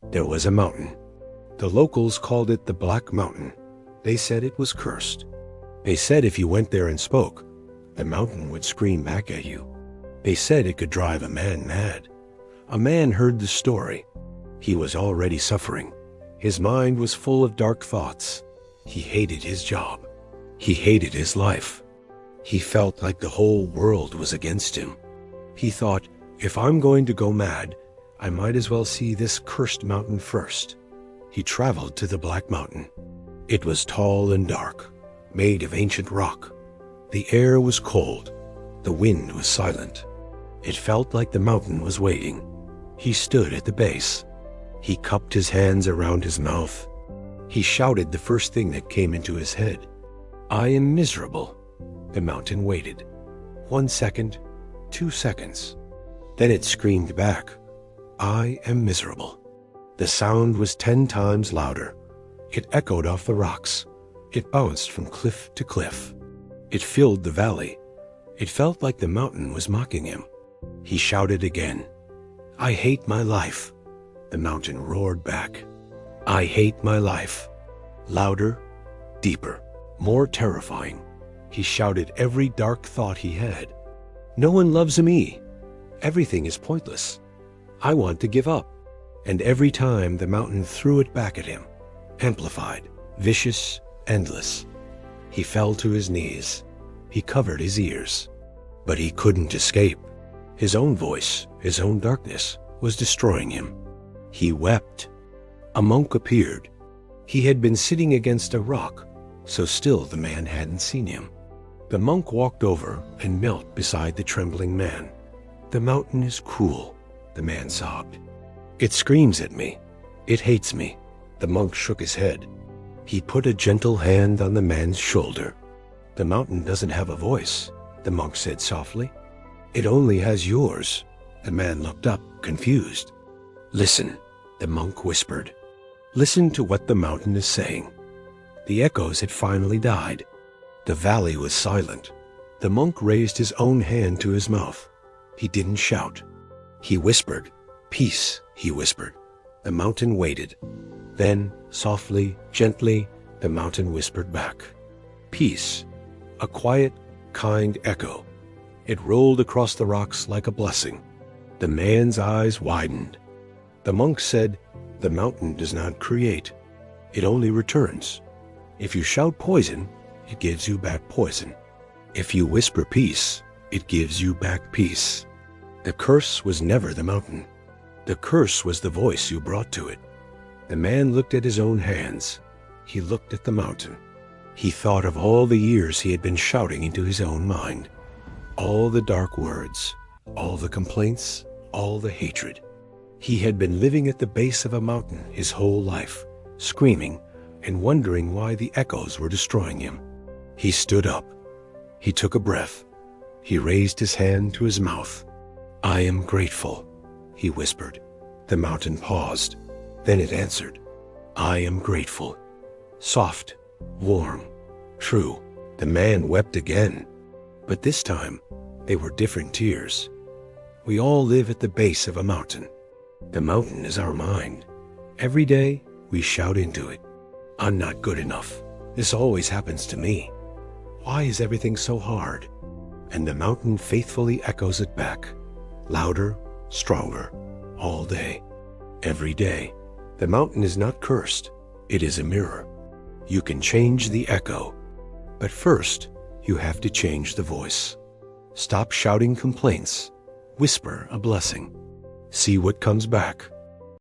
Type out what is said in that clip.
There was a mountain. The locals called it the Black Mountain. They said it was cursed. They said if you went there and spoke, the mountain would scream back at you. They said it could drive a man mad. A man heard the story. He was already suffering. His mind was full of dark thoughts. He hated his job. He hated his life. He felt like the whole world was against him. He thought, if I'm going to go mad, I might as well see this cursed mountain first. He traveled to the Black Mountain. It was tall and dark, made of ancient rock. The air was cold. The wind was silent. It felt like the mountain was waiting. He stood at the base. He cupped his hands around his mouth. He shouted the first thing that came into his head. I am miserable. The mountain waited. 1 second, 2 seconds. Then it screamed back. I am miserable. The sound was 10 times louder. It echoed off the rocks. It bounced from cliff to cliff. It filled the valley. It felt like the mountain was mocking him. He shouted again. I hate my life. The mountain roared back. I hate my life. Louder, deeper, more terrifying. He shouted every dark thought he had. No one loves me. Everything is pointless. I want to give up. And every time the mountain threw it back at him, amplified, vicious, endless. He fell to his knees. He covered his ears. But he couldn't escape. His own voice, his own darkness, was destroying him. He wept. A monk appeared. He had been sitting against a rock, so still the man hadn't seen him. The monk walked over and knelt beside the trembling man. The mountain is cruel, the man sobbed. It screams at me. It hates me. The monk shook his head. He put a gentle hand on the man's shoulder. The mountain doesn't have a voice, the monk said softly. It only has yours. The man looked up, confused. Listen, the monk whispered. Listen to what the mountain is saying. The echoes had finally died. The valley was silent. The monk raised his own hand to his mouth. He didn't shout. He whispered. Peace, he whispered. The mountain waited. Then, softly, gently, the mountain whispered back. Peace. A quiet, kind echo. It rolled across the rocks like a blessing. The man's eyes widened. The monk said, the mountain does not create. It only returns. If you shout poison, it gives you back poison. If you whisper peace, it gives you back peace. The curse was never the mountain. The curse was the voice you brought to it. The man looked at his own hands. He looked at the mountain. He thought of all the years he had been shouting into his own mind. All the dark words, all the complaints, all the hatred. He had been living at the base of a mountain his whole life, screaming and wondering why the echoes were destroying him. He stood up. He took a breath. He raised his hand to his mouth. I am grateful, he whispered. The mountain paused. Then it answered. I am grateful. Soft, warm, true. The man wept again. But this time, they were different tears. We all live at the base of a mountain. The mountain is our mind. Every day, we shout into it. I'm not good enough. This always happens to me. Why is everything so hard? And the mountain faithfully echoes it back, louder, stronger, all day, every day. The mountain is not cursed. It is a mirror. You can change the echo. But first, you have to change the voice. Stop shouting complaints. Whisper a blessing. See what comes back.